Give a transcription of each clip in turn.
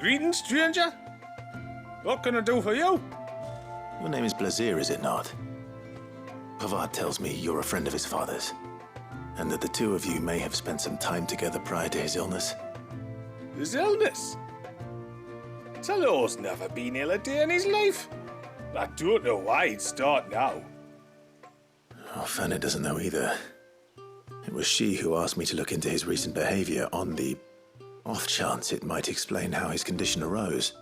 Greetings, stranger. What can I do for you? Your name is Blazir, is it not? Pavard tells me you're a friend of his father's, and that the two of you may have spent some time together prior to his illness. His illness? Talor's never been ill a day in his life. I don't know why he'd start now. Oh, Fanny doesn't know either. It was she who asked me to look into his recent behavior on the off chance it might explain how his condition arose.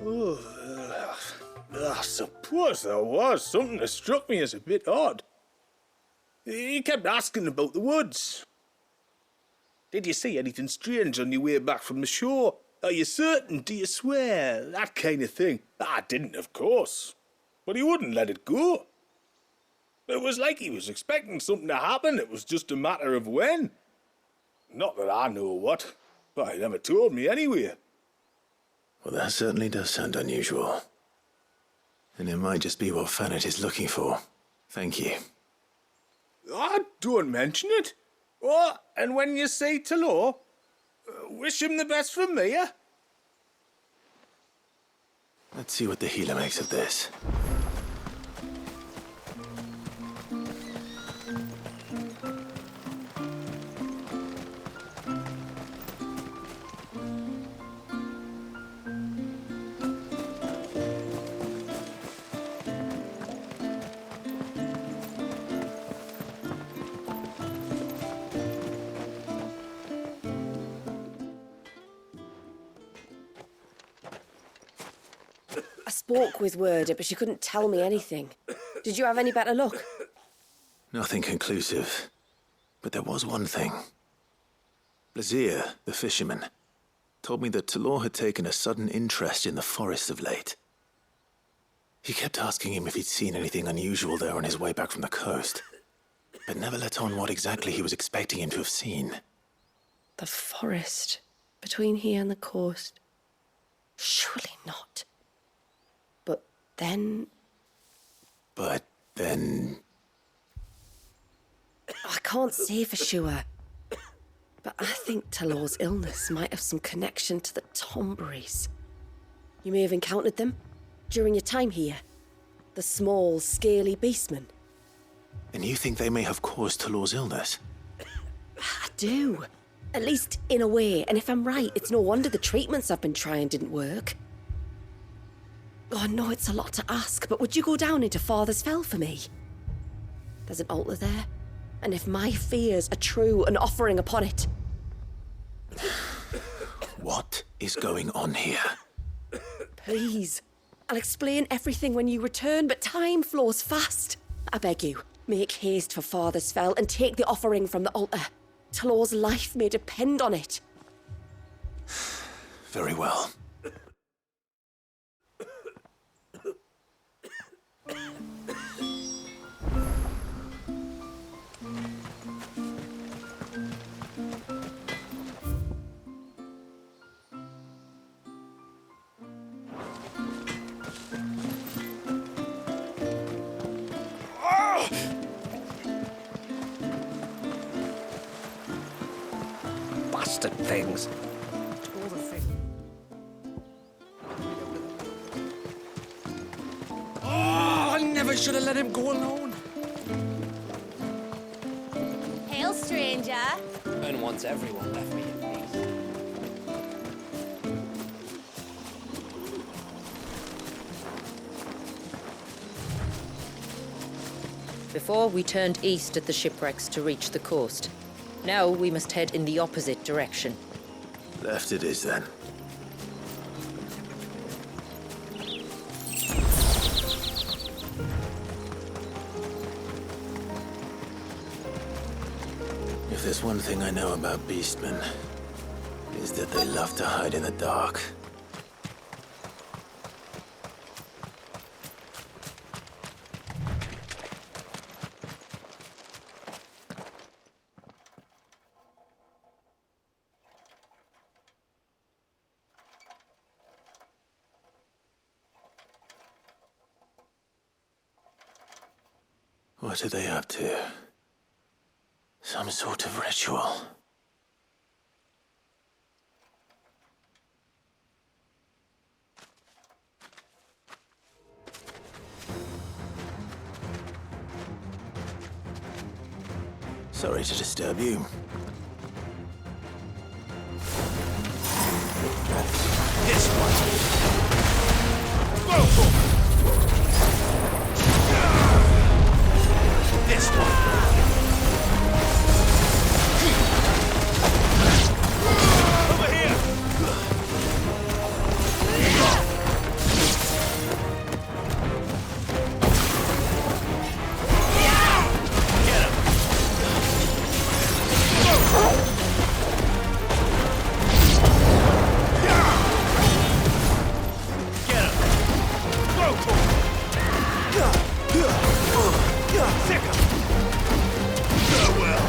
Oh, I suppose there was something that struck me as a bit odd. He kept asking about the woods. Did you see anything strange on your way back from the shore? Are you certain? Do you swear? That kind of thing. I didn't, of course. But he wouldn't let it go. It was like he was expecting something to happen. It was just a matter of when. Not that I know what, but he never told me anyway. Well, that certainly does sound unusual. And it might just be what Fannet is looking for. Thank you. Ah, don't mention it. Oh, and when you say Talor, wish him the best from me, eh? Let's see what the healer makes of this. I spoke with Werder, but she couldn't tell me anything. Did you have any better luck? Nothing conclusive. But there was one thing. Blazir, the fisherman, told me that Talor had taken a sudden interest in the forest of late. He kept asking him if he'd seen anything unusual there on his way back from the coast, but never let on what exactly he was expecting him to have seen. The forest between here and the coast. Surely not. But then... I can't say for sure. But I think Talor's illness might have some connection to the Tomberries. You may have encountered them during your time here. The small, scaly beastmen. And you think they may have caused Talor's illness? I do. At least in a way. And if I'm right, it's no wonder the treatments I've been trying didn't work. Oh, I know it's a lot to ask, but would you go down into Father's Fell for me? There's an altar there, and if my fears are true, an offering upon it. What is going on here? Please. I'll explain everything when you return, but time flows fast. I beg you, make haste for Father's Fell and take the offering from the altar. Talor's life may depend on it. Very well. Bastard things. Oh, I never should have let him go alone. Hail, stranger. And once everyone left me in peace. Before, we turned east at the shipwrecks to reach the coast. Now we must head in the opposite direction. Left it is then. If there's one thing I know about beastmen, is that they love to hide in the dark. What are they up to? Some sort of ritual. Sorry to disturb you. This one. Go for it. This one. Over here. Get him. Get him. Go for it. Sick him. Farewell.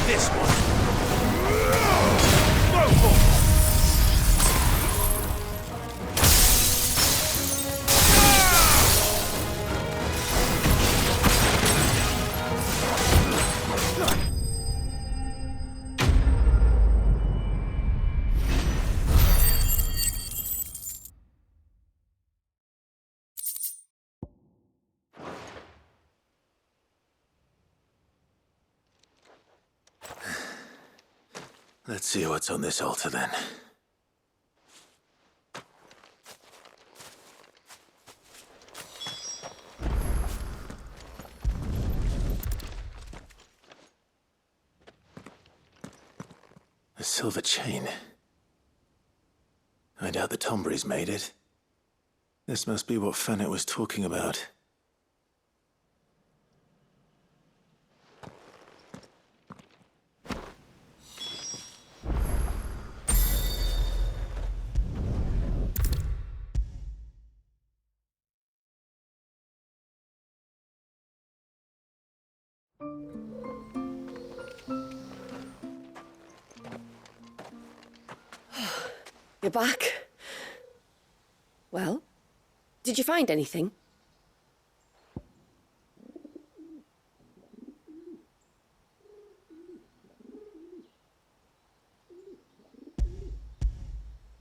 This one. Go for it. Let's see what's on this altar then. A silver chain. I doubt the Tomberries made it. This must be what Fennec was talking about. You're back. Well, did you find anything?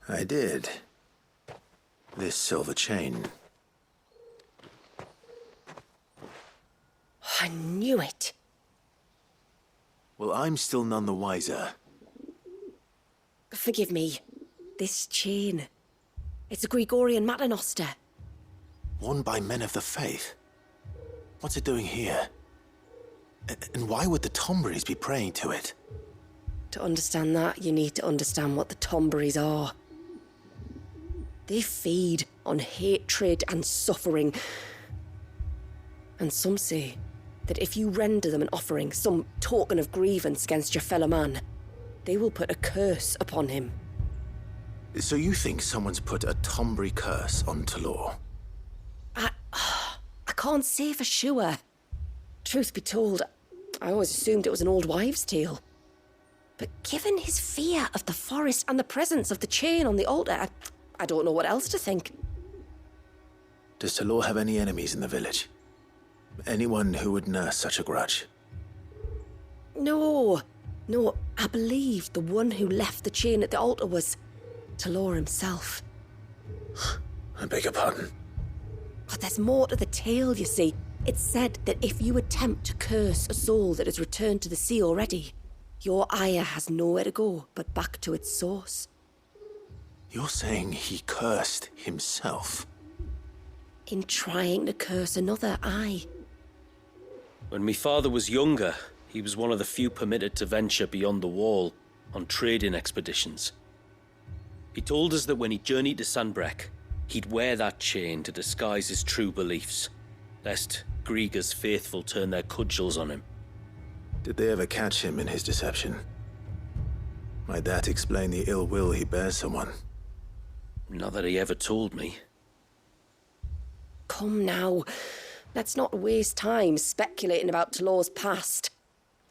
I did. This silver chain. I knew it. Well, I'm still none the wiser. Forgive me. This chain. It's a Gregorian Maternoster. Worn by men of the faith. What's it doing here? And why would the Tomberries be praying to it? To understand that, you need to understand what the Tomberries are. They feed on hatred and suffering. And some say that if you render them an offering, some token of grievance against your fellow man, they will put a curse upon him. So you think someone's put a Tomberry curse on Talor? I can't say for sure. Truth be told, I always assumed it was an old wives' tale. But given his fear of the forest and the presence of the chain on the altar, I don't know what else to think. Does Talor have any enemies in the village? Anyone who would nurse such a grudge? No, I believe the one who left the chain at the altar was Talor himself. I beg your pardon? But there's more to the tale, you see. It's said that if you attempt to curse a soul that has returned to the sea already, your ire has nowhere to go but back to its source. You're saying he cursed himself? In trying to curse another, aye. When my father was younger, he was one of the few permitted to venture beyond the wall on trading expeditions. He told us that when he journeyed to Sanbreque, he'd wear that chain to disguise his true beliefs, lest Griega's faithful turn their cudgels on him. Did they ever catch him in his deception? Might that explain the ill will he bears someone? Not that he ever told me. Come now. Let's not waste time speculating about Talor's past.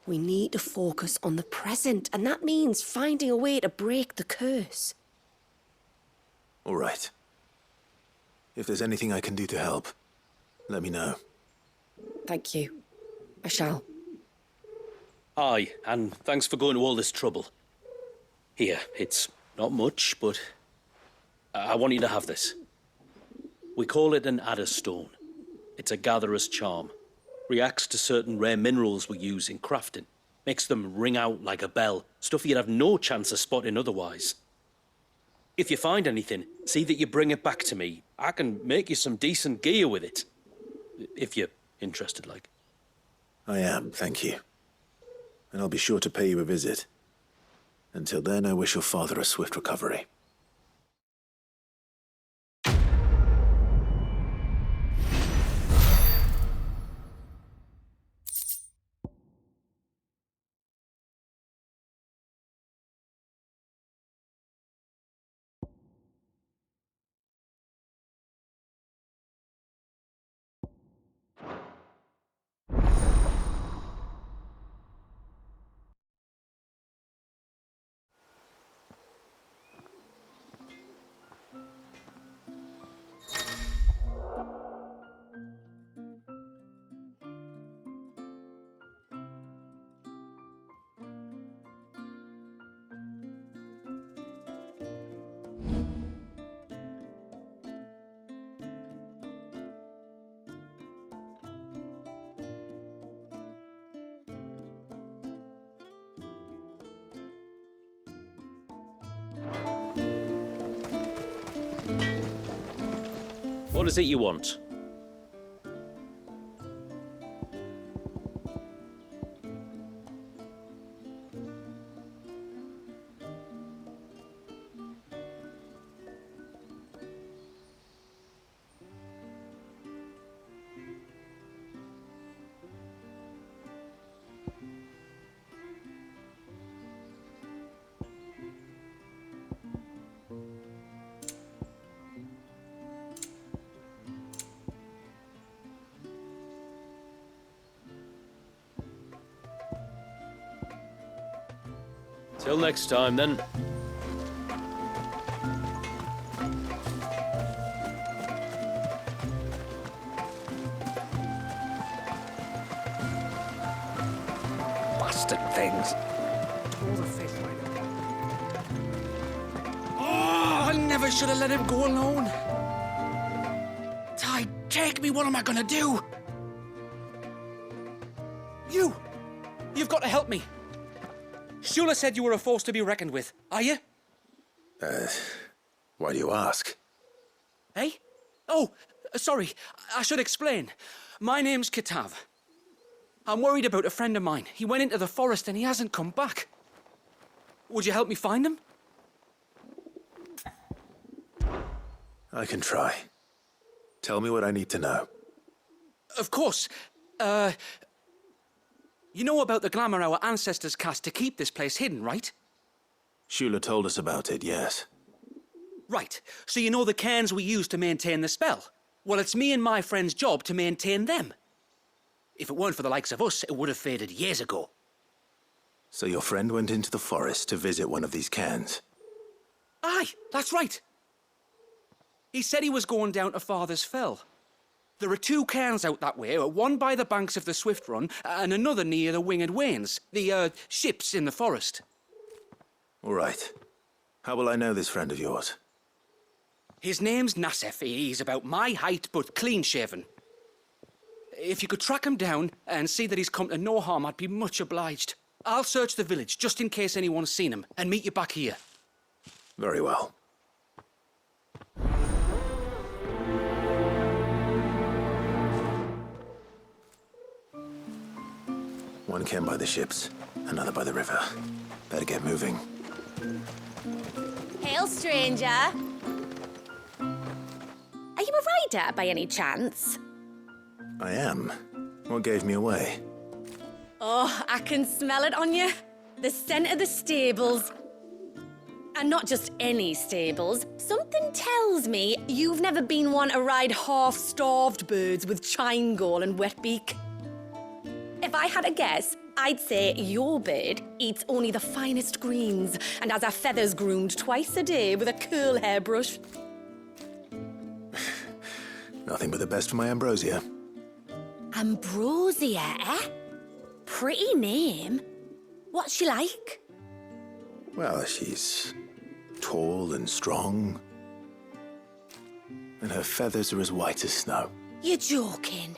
We need to focus on the present, and that means finding a way to break the curse. All right. If there's anything I can do to help, let me know. Thank you. I shall. Aye, and thanks for going to all this trouble. Here, it's not much, but I want you to have this. We call it an adder stone. It's a gatherer's charm. Reacts to certain rare minerals we use in crafting. Makes them ring out like a bell. Stuff you'd have no chance of spotting otherwise. If you find anything, see that you bring it back to me. I can make you some decent gear with it. If you're interested, like. I am, thank you. And I'll be sure to pay you a visit. Until then, I wish your father a swift recovery. What is it you want? Till next time, then. Bastard things. Tore the face right out. Oh, I never should have let him go alone. Ty, take me. What am I gonna do? You've got to help me. Shula said you were a force to be reckoned with. Are you? Why do you ask? Eh? Oh, sorry. I should explain. My name's Kitav. I'm worried about a friend of mine. He went into the forest and he hasn't come back. Would you help me find him? I can try. Tell me what I need to know. Of course. You know about the glamour our ancestors cast to keep this place hidden, right? Shula told us about it, yes. Right. So you know the cairns we use to maintain the spell? Well, it's me and my friend's job to maintain them. If it weren't for the likes of us, it would have faded years ago. So your friend went into the forest to visit one of these cairns? Aye, that's right. He said he was going down to Father's Fell. There are two cairns out that way, one by the banks of the Swift Run, and another near the Winged Wains, the, ships in the forest. All right. How will I know this friend of yours? His name's Nassef. He's about my height, but clean-shaven. If you could track him down and see that he's come to no harm, I'd be much obliged. I'll search the village, just in case anyone's seen him, and meet you back here. Very well. One cairn by the ships, another by the river. Better get moving. Hail, stranger. Are you a rider by any chance? I am. What gave me away? Oh, I can smell it on you. The scent of the stables. And not just any stables. Something tells me you've never been one to ride half-starved birds with chine-gall and wet beak. If I had a guess, I'd say your bird eats only the finest greens and has her feathers groomed twice a day with a curl hairbrush. Nothing but the best for my ambrosia. Ambrosia, eh? Pretty name. What's she like? Well, she's tall and strong, and her feathers are as white as snow. You're joking.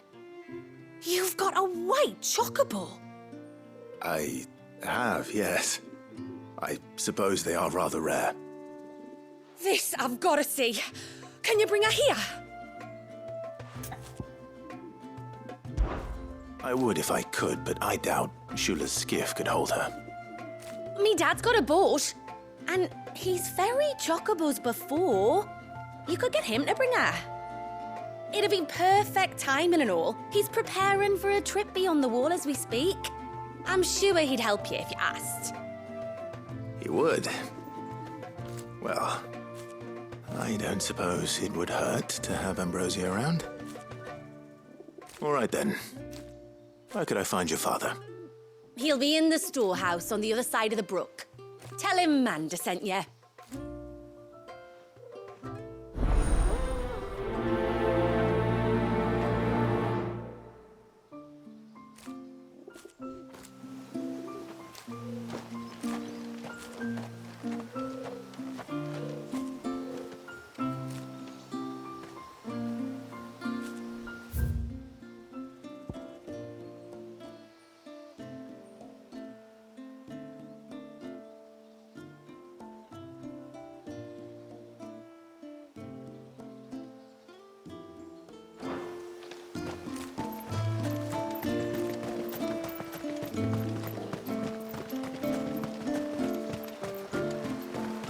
You've got a white chocobo. I have, yes. I suppose they are rather rare. This I've got to see. Can you bring her here? I would if I could, but I doubt Shula's skiff could hold her. Me dad's got a boat, and he's ferried chocobos before. You could get him to bring her. It'd be perfect timing and all. He's preparing for a trip beyond the wall as we speak. I'm sure he'd help you if you asked. He would. Well, I don't suppose it would hurt to have Ambrosia around. All right then. Where could I find your father? He'll be in the storehouse on the other side of the brook. Tell him Manda sent you.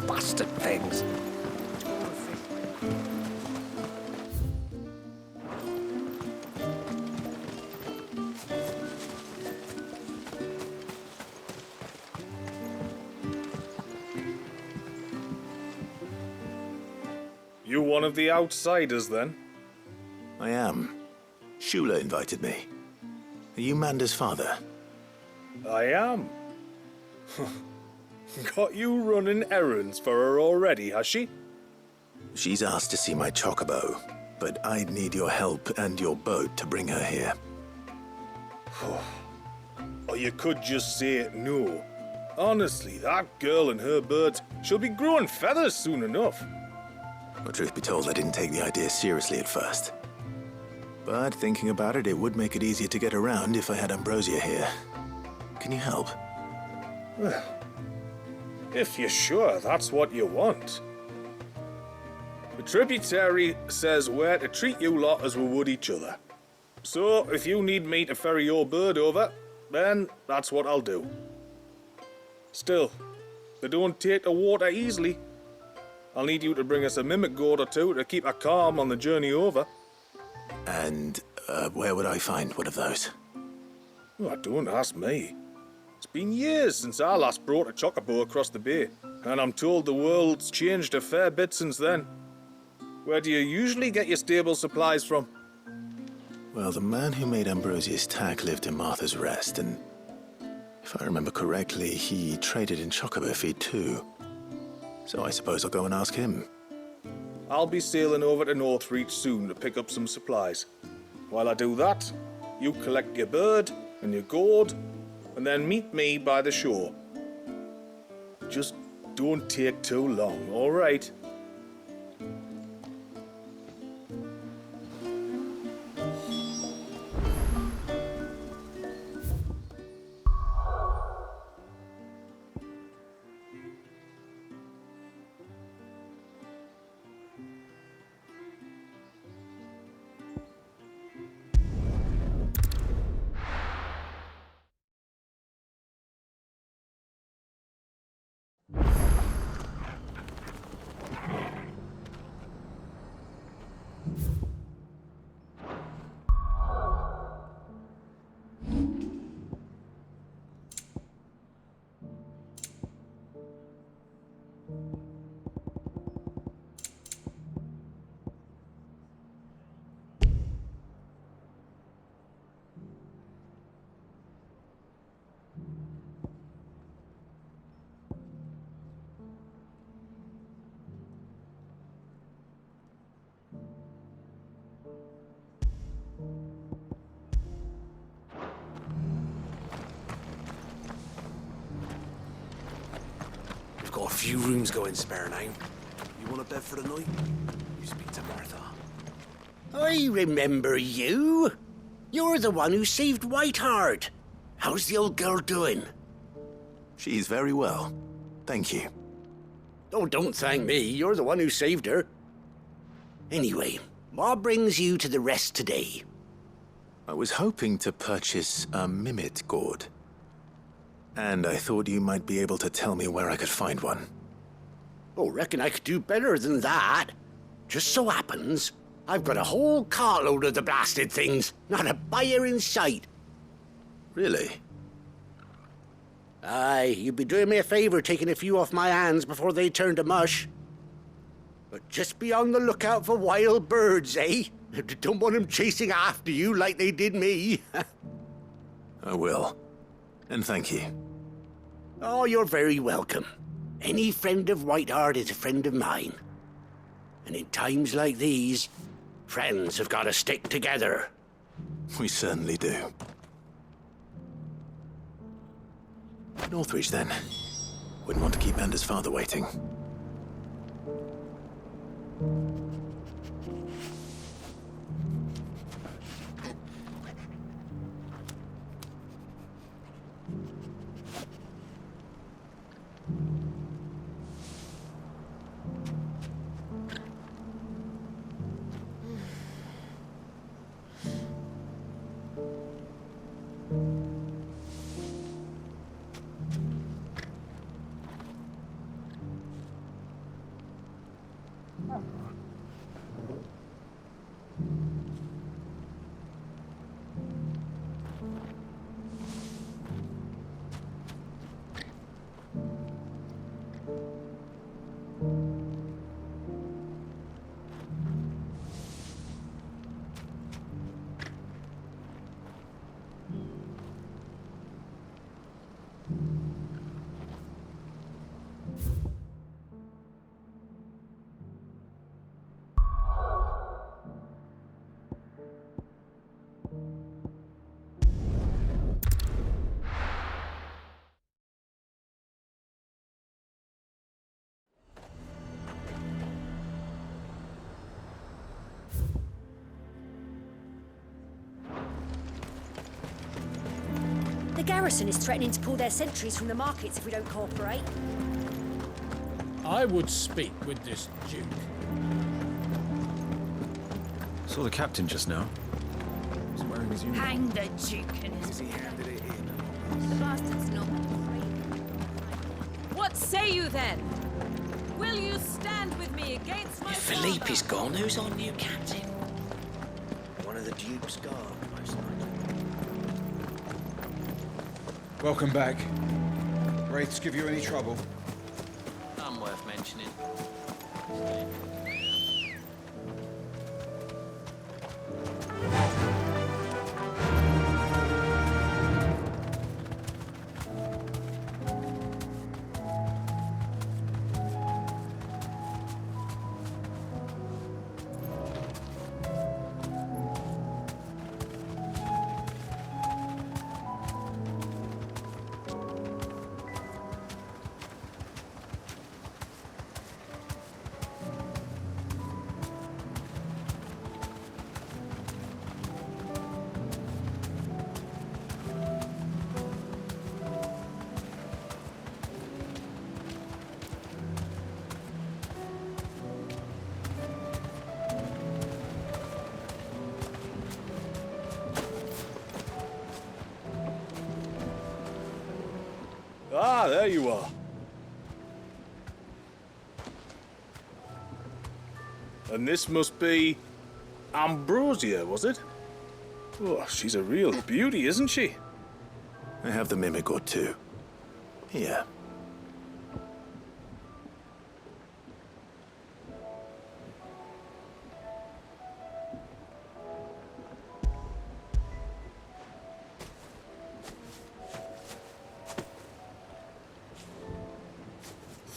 Bastard things. You one of the outsiders, then? I am. Shula invited me. Are you Manda's father? I am. Got you running errands for her already, has she? She's asked to see my chocobo, but I'd need your help and your boat to bring her here. Or you could just say it no. Honestly, that girl and her birds, she'll be growing feathers soon enough. Well, truth be told, I didn't take the idea seriously at first. But thinking about it, it would make it easier to get around if I had Ambrosia here. Can you help? Well, if you're sure that's what you want. The tributary says we're to treat you lot as we would each other. So, if you need me to ferry your bird over, then that's what I'll do. Still, they don't take the water easily. I'll need you to bring us a mimic gourd or two to keep her calm on the journey over. And where would I find one of those? Oh, don't ask me. It's been years since I last brought a chocobo across the bay, and I'm told the world's changed a fair bit since then. Where do you usually get your stable supplies from? Well, the man who made Ambrosia's tack lived in Martha's Rest, and if I remember correctly, he traded in chocobo feed too. So I suppose I'll go and ask him. I'll be sailing over to Northreach soon to pick up some supplies. While I do that, you collect your bird and your gourd, and then meet me by the shore. Just don't take too long, all right? Got a few rooms going spare now. You want a bed for the night? You speak to Martha. I remember you. You're the one who saved Whiteheart. How's the old girl doing? She's very well. Thank you. Oh, don't thank me. You're the one who saved her. Anyway, what brings you to the rest today? I was hoping to purchase a Mimit gourd. And I thought you might be able to tell me where I could find one. Oh, reckon I could do better than that. Just so happens, I've got a whole cartload of the blasted things. Not a buyer in sight. Really? Aye, you'd be doing me a favor taking a few off my hands before they turn to mush. But just be on the lookout for wild birds, eh? Don't want them chasing after you like they did me. I will. And thank you. Oh, you're very welcome. Any friend of Whiteheart is a friend of mine. And in times like these, friends have got to stick together. We certainly do. Northridge, then. Wouldn't want to keep Anders' father waiting. The garrison is threatening to pull their sentries from the markets if we don't cooperate. I would speak with this duke. Saw the captain just now. He's wearing his uniform. Hang the duke and his... The bastard's not afraid. What say you then? Will you stand with me against my If Philippe is gone, who's our new captain? One of the Duke's guard, most likely. Welcome back. Wraiths give you any trouble? None worth mentioning. Ah, there you are. And this must be Ambrosia, was it? Oh, she's a real beauty, isn't she? I have the Mimic gourd too. Here.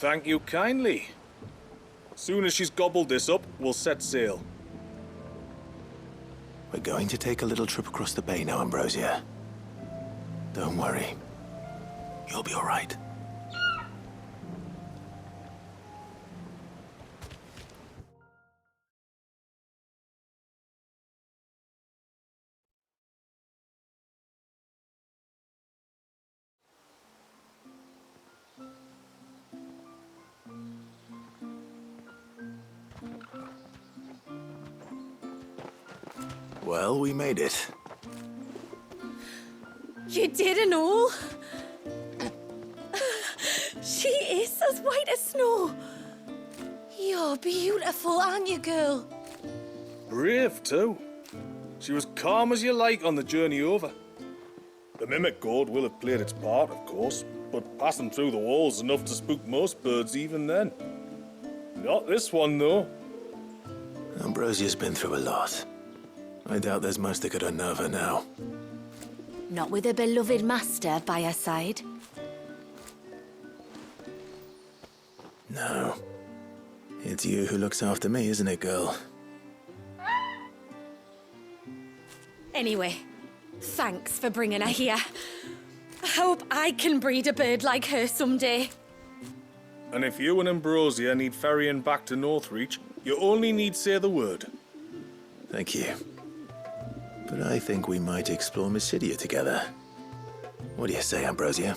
Thank you kindly. Soon as she's gobbled this up, we'll set sail. We're going to take a little trip across the bay now, Ambrosia. Don't worry. You'll be all right. Well, we made it. You did and all? She is as white as snow. You're beautiful, aren't you, girl? Brave, too. She was calm as you like on the journey over. The mimic gourd will have played its part, of course, but passing through the walls enough to spook most birds even then. Not this one, though. Ambrosia's been through a lot. I doubt there's much that could unnerve her now. Not with a beloved master by her side. No. It's you who looks after me, isn't it, girl? Anyway, thanks for bringing her here. I hope I can breed a bird like her someday. And if you and Ambrosia need ferrying back to Northreach, you only need say the word. Thank you. But I think we might explore Mysidia together. What do you say, Ambrosia?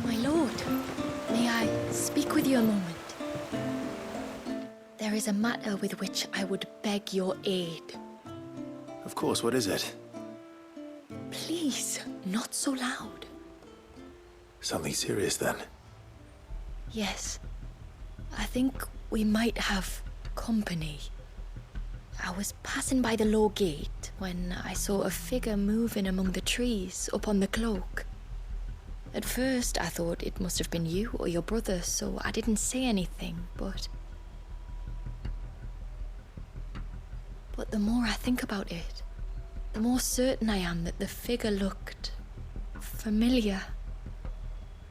My lord, may I speak with you a moment? There is a matter with which I would beg your aid. Of course, what is it? Please, not so loud. Something serious, then? Yes. I think we might have company. I was passing by the low gate when I saw a figure moving among the trees up on the cloak. At first, I thought it must have been you or your brother, so I didn't say anything, but the more I think about it, the more certain I am that the figure looked familiar.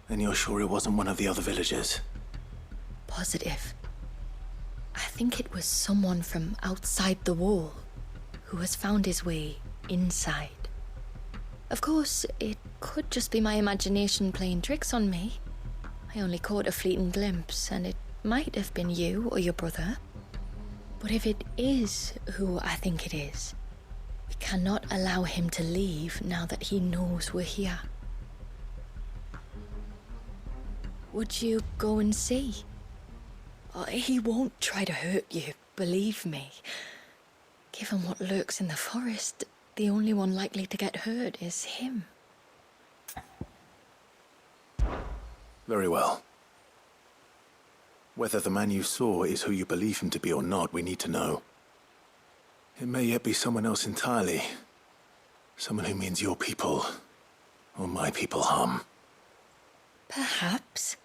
And you're sure it wasn't one of the other villagers? Positive. I think it was someone from outside the wall who has found his way inside. Of course, it could just be my imagination playing tricks on me. I only caught a fleeting glimpse, and it might have been you or your brother. But if it is who I think it is, we cannot allow him to leave now that he knows we're here. Would you go and see? He won't try to hurt you, believe me. Given what lurks in the forest, the only one likely to get hurt is him. Very well. Whether the man you saw is who you believe him to be or not, we need to know. It may yet be someone else entirely. Someone who means your people, or my people, harm. Perhaps.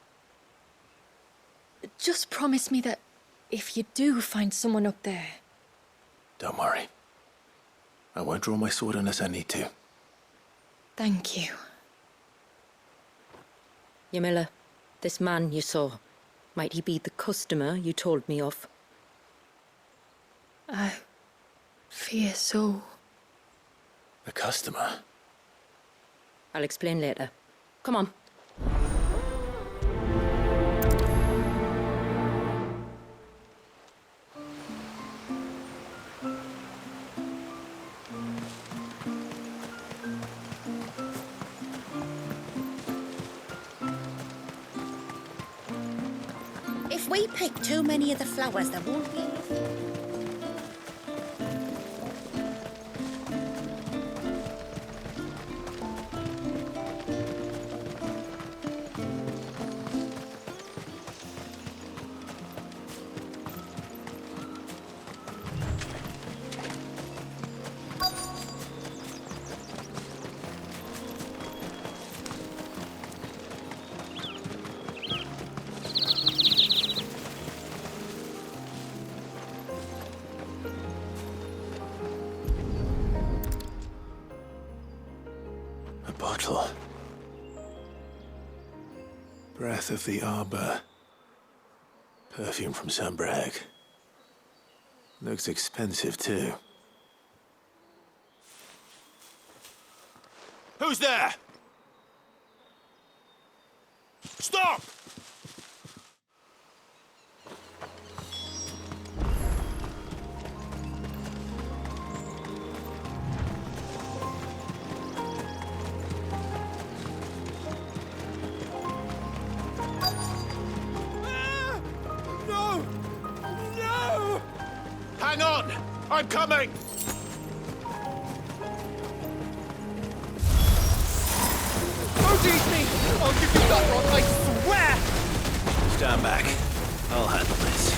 Just promise me that if you do find someone up there... Don't worry. I won't draw my sword unless I need to. Thank you. Yamila, this man you saw, might he be the customer you told me of? I fear so. The customer? I'll explain later. Come on. If we pick too many of the flowers, there won't be enough. A bottle. Breath of the Arbor. Perfume from Sunbrag. Looks expensive, too. Who's there? Stop! No! No! Hang on! I'm coming! Don't eat me! I'll give you that one, I swear! Stand back. I'll handle this.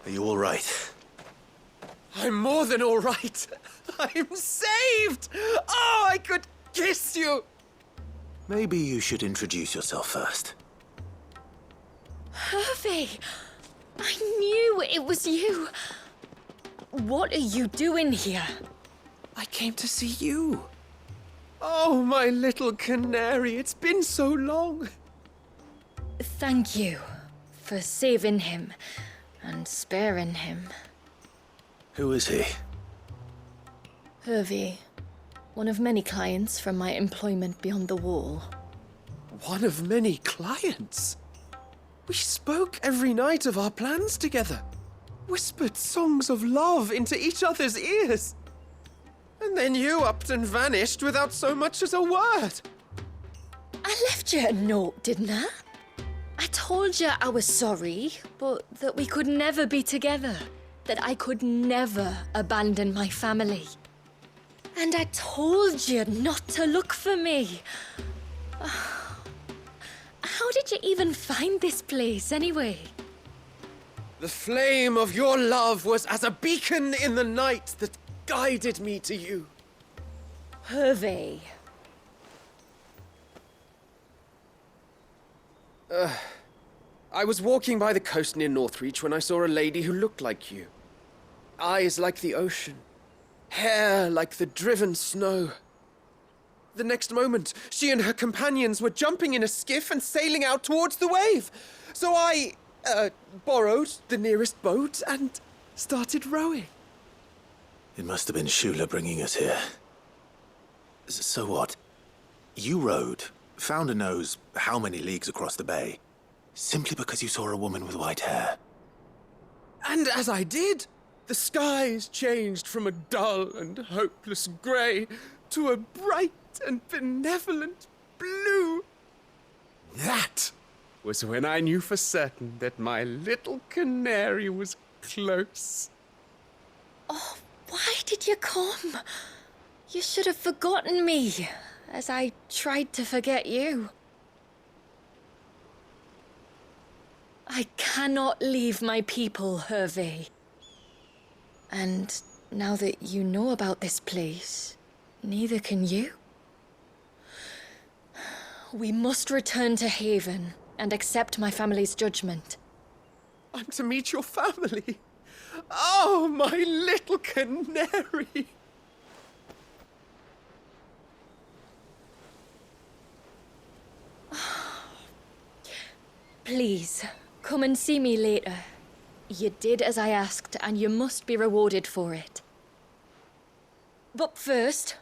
Are you all right? I'm more than all right. I'm saved! Oh, I could kiss you! Maybe you should introduce yourself first. Hervey! I knew it was you. What are you doing here? I came to see you. Oh, my little canary, it's been so long. Thank you for saving him and sparing him. Who is he? Hervey, one of many clients from my employment beyond the wall. One of many clients? We spoke every night of our plans together. Whispered songs of love into each other's ears. And then you upped and vanished without so much as a word. I left you a note, didn't I? I told you I was sorry, but that we could never be together. That I could never abandon my family. And I told you not to look for me. How did you even find this place, anyway? The flame of your love was as a beacon in the night that guided me to you. Hervey. I was walking by the coast near Northreach when I saw a lady who looked like you. Eyes like the ocean. Hair like the driven snow. The next moment, she and her companions were jumping in a skiff and sailing out towards the wave. So I, borrowed the nearest boat and started rowing. It must have been Shula bringing us here. So what? You rowed, found a nose how many leagues across the bay, simply because you saw a woman with white hair. And as I did, the skies changed from a dull and hopeless grey to a bright and benevolent blue. That was when I knew for certain that my little canary was close. Oh, why did you come? You should have forgotten me, as I tried to forget you. I cannot leave my people, Hervey. And now that you know about this place, neither can you. We must return to Haven and accept my family's judgment. I'm to meet your family. Oh, my little canary. Please, come and see me later. You did as I asked, and you must be rewarded for it. But first,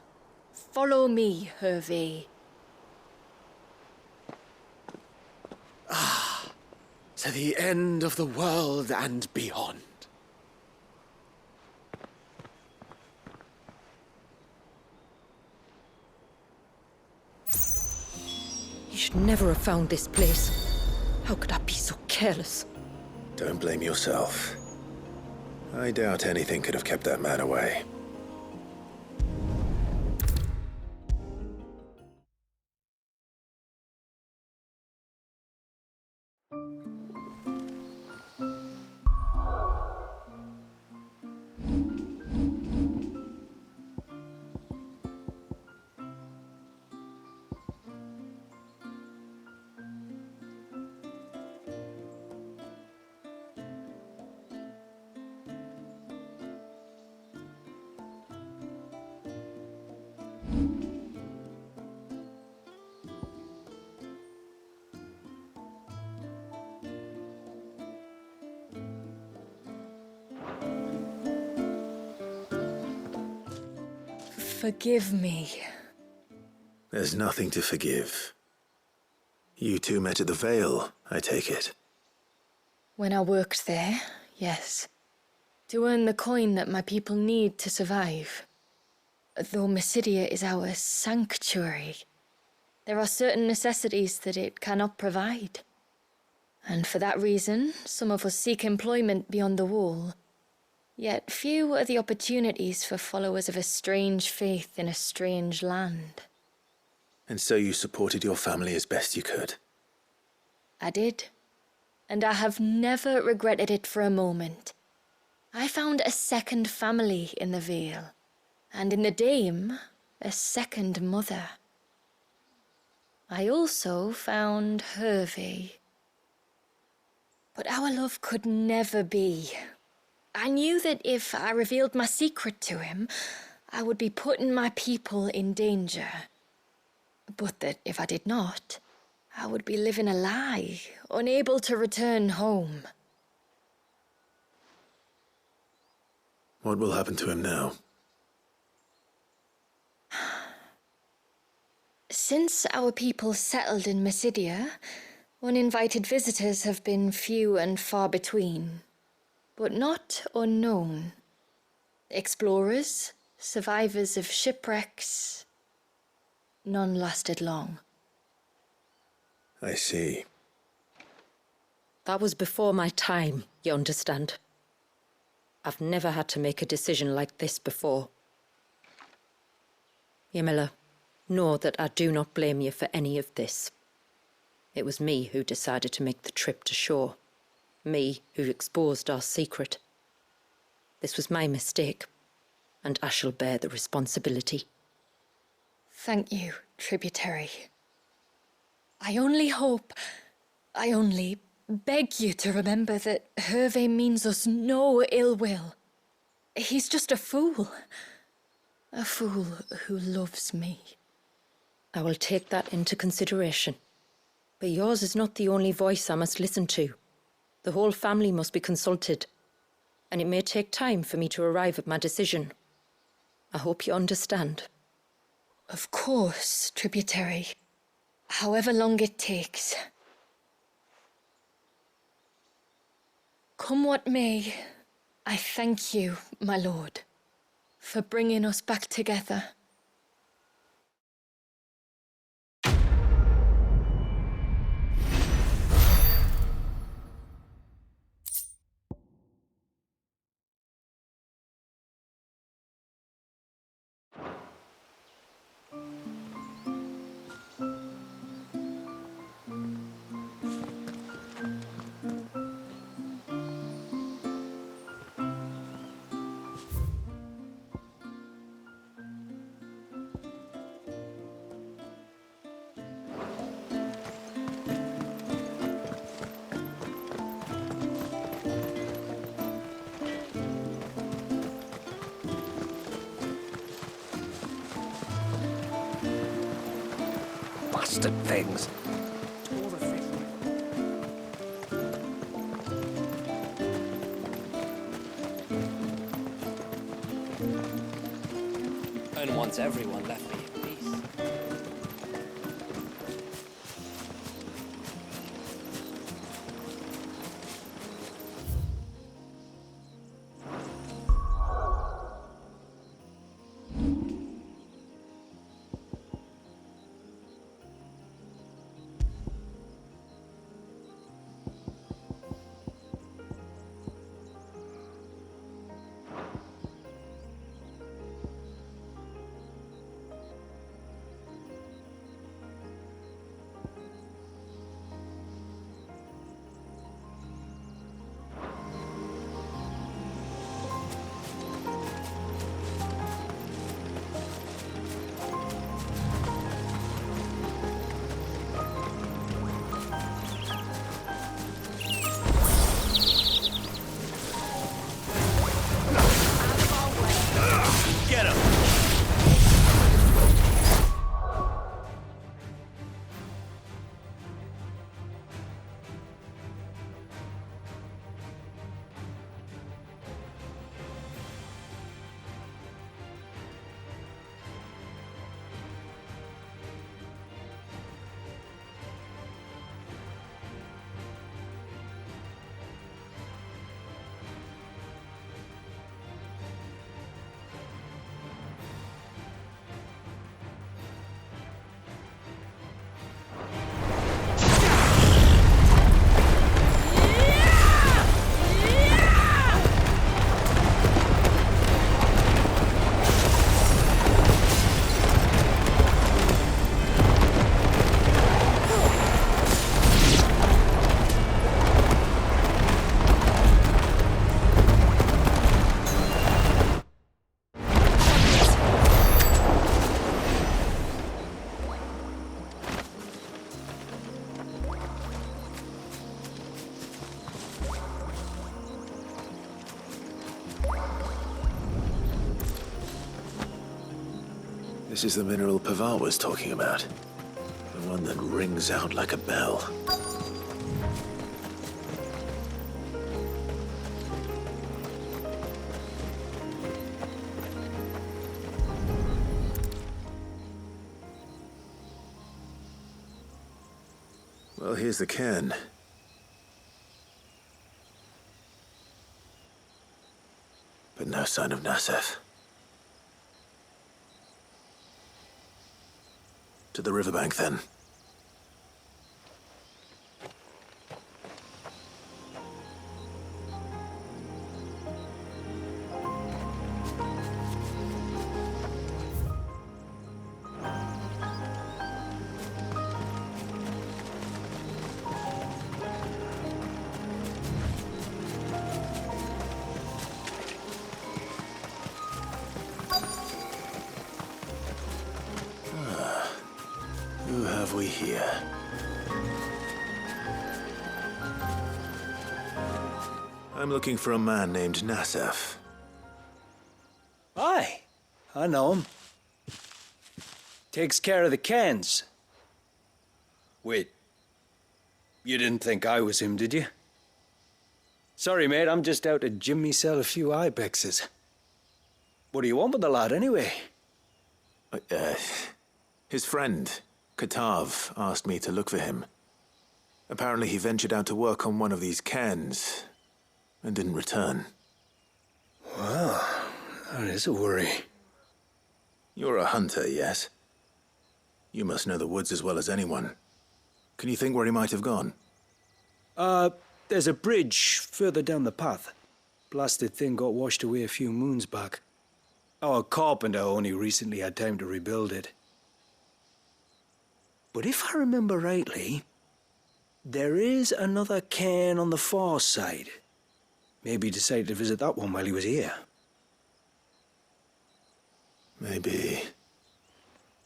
follow me, Hervé. To the end of the world and beyond. You should never have found this place. How could I be so careless? Don't blame yourself. I doubt anything could have kept that man away. Forgive me. There's nothing to forgive. You two met at the Vale, I take it. When I worked there, yes. To earn the coin that my people need to survive. Though Mysidia is our sanctuary, there are certain necessities that it cannot provide. And for that reason, some of us seek employment beyond the wall. Yet few are the opportunities for followers of a strange faith in a strange land. And so you supported your family as best you could? I did. And I have never regretted it for a moment. I found a second family in the Vale. And in the Dame, a second mother. I also found Hervé. But our love could never be. I knew that if I revealed my secret to him, I would be putting my people in danger. But that if I did not, I would be living a lie, unable to return home. What will happen to him now? Since our people settled in Mysidia, uninvited visitors have been few and far between, but not unknown. Explorers, survivors of shipwrecks, none lasted long. I see. That was before my time, you understand? I've never had to make a decision like this before. Yamila, know that I do not blame you for any of this. It was me who decided to make the trip to shore. Me who exposed our secret. This was my mistake, and I shall bear the responsibility. Thank you, tributary. I only beg you to remember that Hervé means us no ill will. He's just a fool. A fool who loves me. I will take that into consideration. But yours is not the only voice I must listen to. The whole family must be consulted, and it may take time for me to arrive at my decision. I hope you understand. Of course, tributary. However long it takes. Come what may, I thank you, my lord, for bringing us back together. Bastard things. And once everyone left me in peace. Get him! This is the mineral Paval was talking about. The one that rings out like a bell. Well, here's the cairn. But no sign of Nassef. To the riverbank, then. Who have we here? I'm looking for a man named Nassef. Aye, I know him. Takes care of the cans. Wait, you didn't think I was him, did you? Sorry, mate, I'm just out to jimmy sell a few ibexes. What do you want with the lad, anyway? His friend, Katav, asked me to look for him. Apparently he ventured out to work on one of these cairns and didn't return. Well, that is a worry. You're a hunter, yes? You must know the woods as well as anyone. Can you think where he might have gone? There's a bridge further down the path. Blasted thing got washed away a few moons back. Our carpenter only recently had time to rebuild it. But if I remember rightly, there is another cairn on the far side. Maybe he decided to visit that one while he was here. Maybe.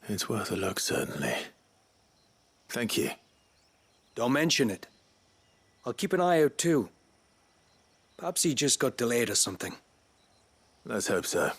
It's worth a look, certainly. Thank you. Don't mention it. I'll keep an eye out too. Perhaps he just got delayed or something. Let's hope so.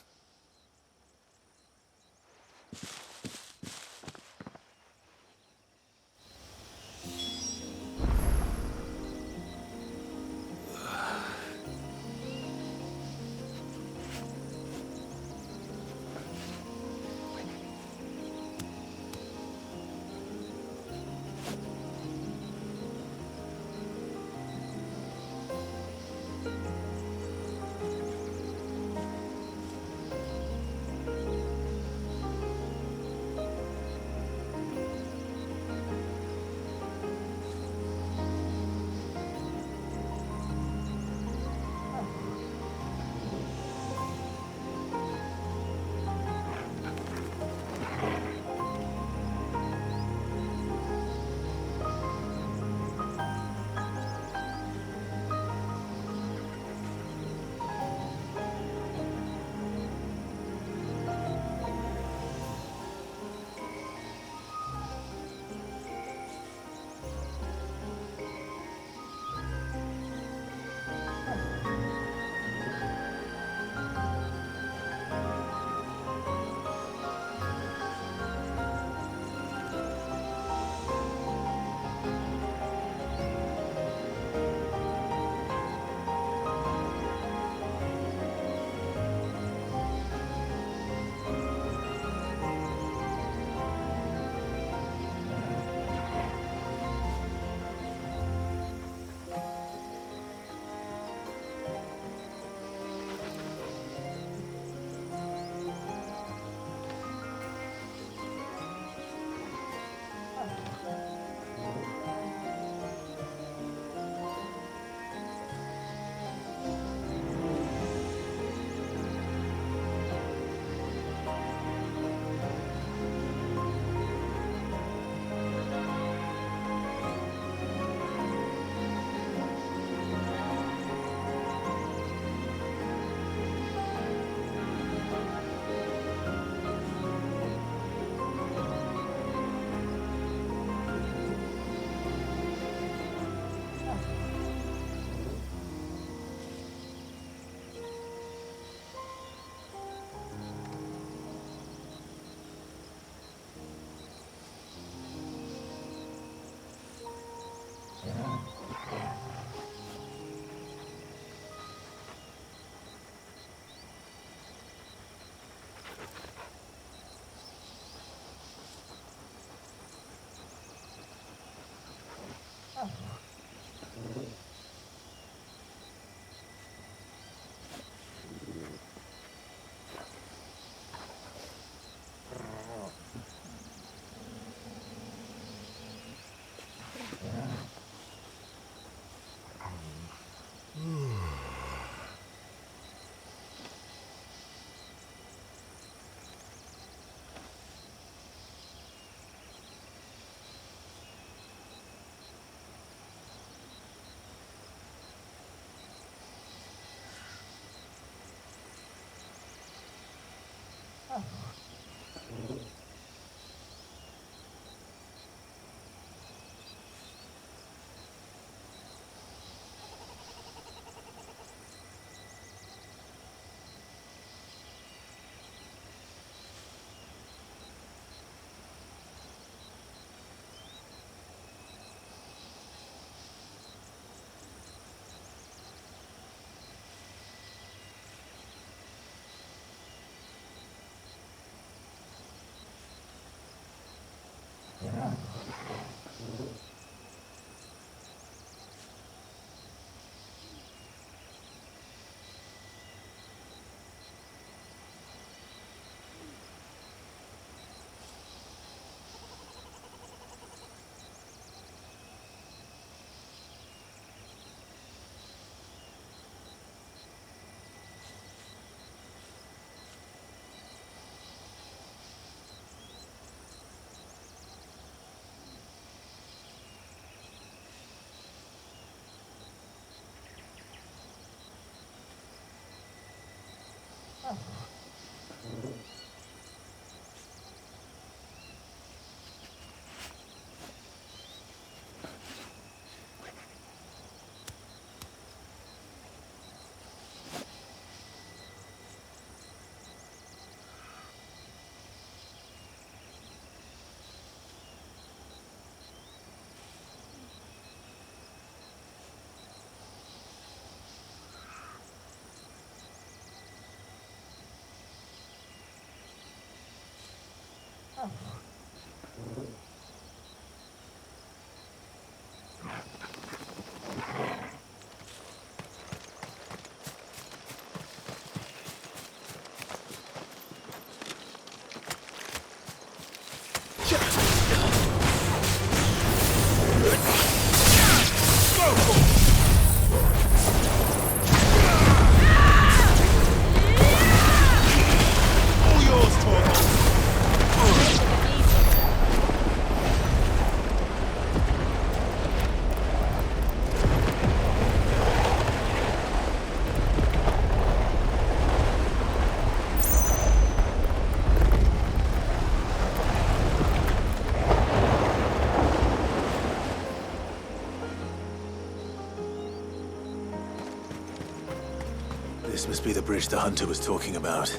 This must be the bridge the hunter was talking about.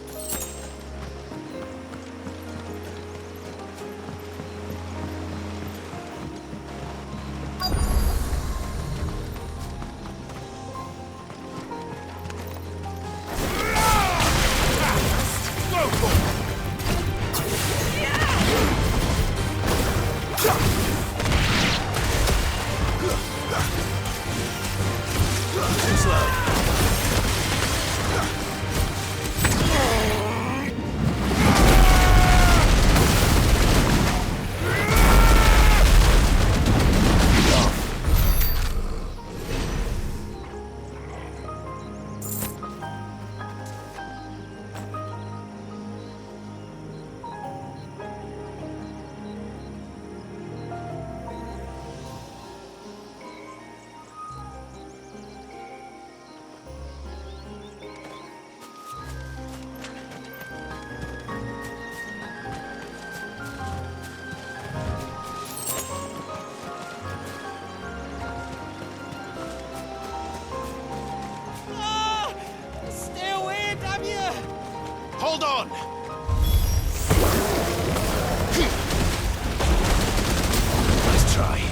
Hold on! Nice try.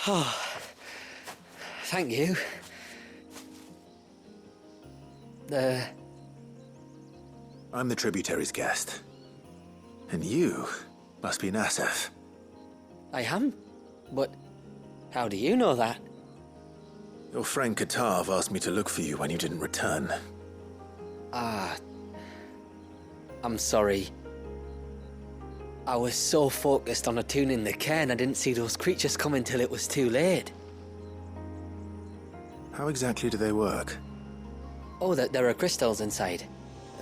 Oh, thank you. I'm the tributary's guest. And you must be Nassef. I am? But how do you know that? Your friend Katav asked me to look for you when you didn't return. Ah, I'm sorry. I was so focused on attuning the cairn, I didn't see those creatures coming till it was too late. How exactly do they work? Oh, there are crystals inside.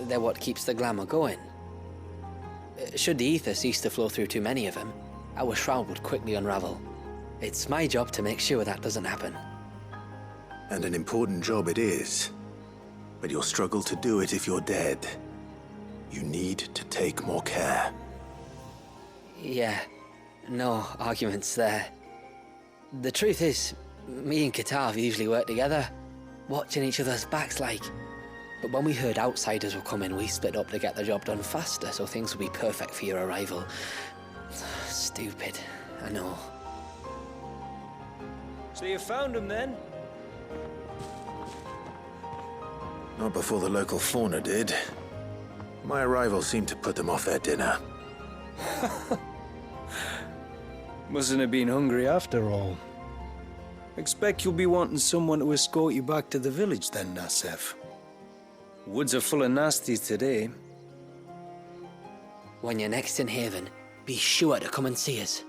They're what keeps the glamour going. Should the ether cease to flow through too many of them, our shroud would quickly unravel. It's my job to make sure that doesn't happen. And an important job it is. But you'll struggle to do it if you're dead. You need to take more care. Yeah, no arguments there. The truth is, me and Katav usually work together, watching each other's backs like. But when we heard outsiders were coming, we split up to get the job done faster so things would be perfect for your arrival. Stupid, I know. So you found him then? Not before the local fauna did. My arrival seemed to put them off their dinner. Mustn't have been hungry after all. Expect you'll be wanting someone to escort you back to the village then, Nassef. Woods are full of nasties today. When you're next in Haven, be sure to come and see us.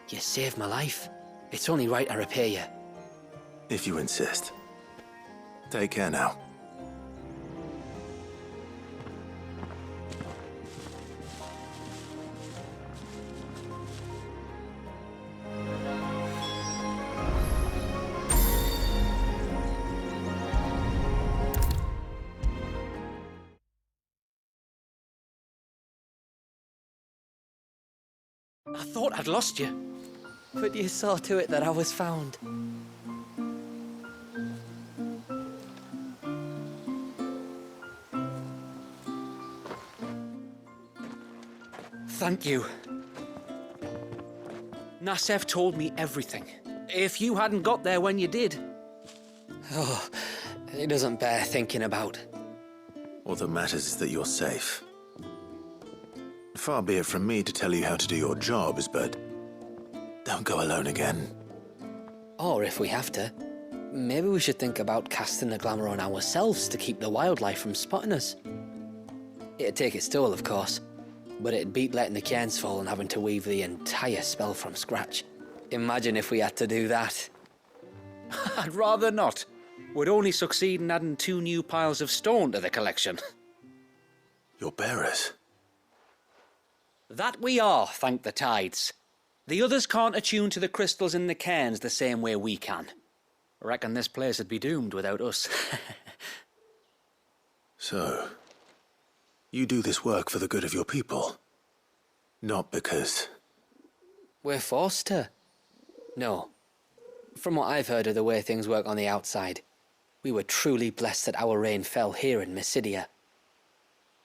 You saved my life. It's only right I repay you. If you insist. Take care now. I thought I'd lost you, but you saw to it that I was found. Thank you. Nassef told me everything. If you hadn't got there when you did... Oh, it doesn't bear thinking about. All that matters is that you're safe. Far be it from me to tell you how to do your jobs, but don't go alone again. Or if we have to, maybe we should think about casting the glamour on ourselves to keep the wildlife from spotting us. It'd take its toll, of course, but it'd beat letting the cairns fall and having to weave the entire spell from scratch. Imagine if we had to do that. I'd rather not. Would only succeed in adding 2 new piles of stone to the collection. Your bearers? That we are, thank the tides. The others can't attune to the crystals in the cairns the same way we can. I reckon this place would be doomed without us. So, you do this work for the good of your people? Not because... We're forced to. No. From what I've heard of the way things work on the outside, we were truly blessed that our rain fell here in Mysidia.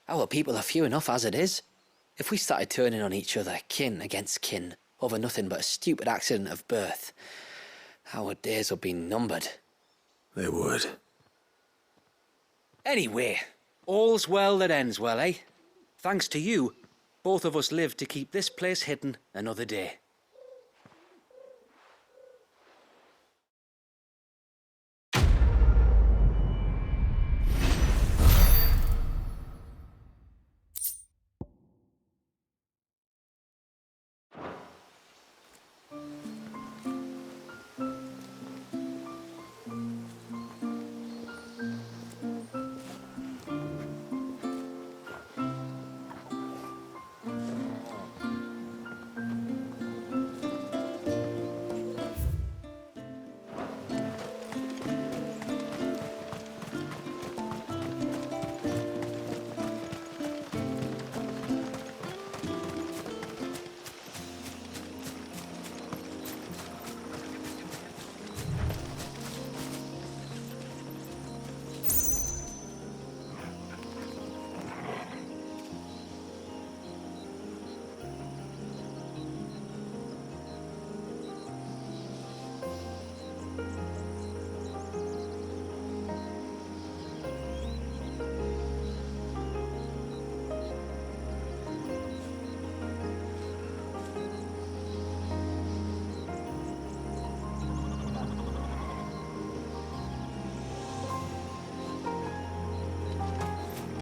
Our people are few enough as it is. If we started turning on each other, kin against kin, over nothing but a stupid accident of birth, our days would be numbered. They would. Anyway, all's well that ends well, eh? Thanks to you, both of us lived to keep this place hidden another day.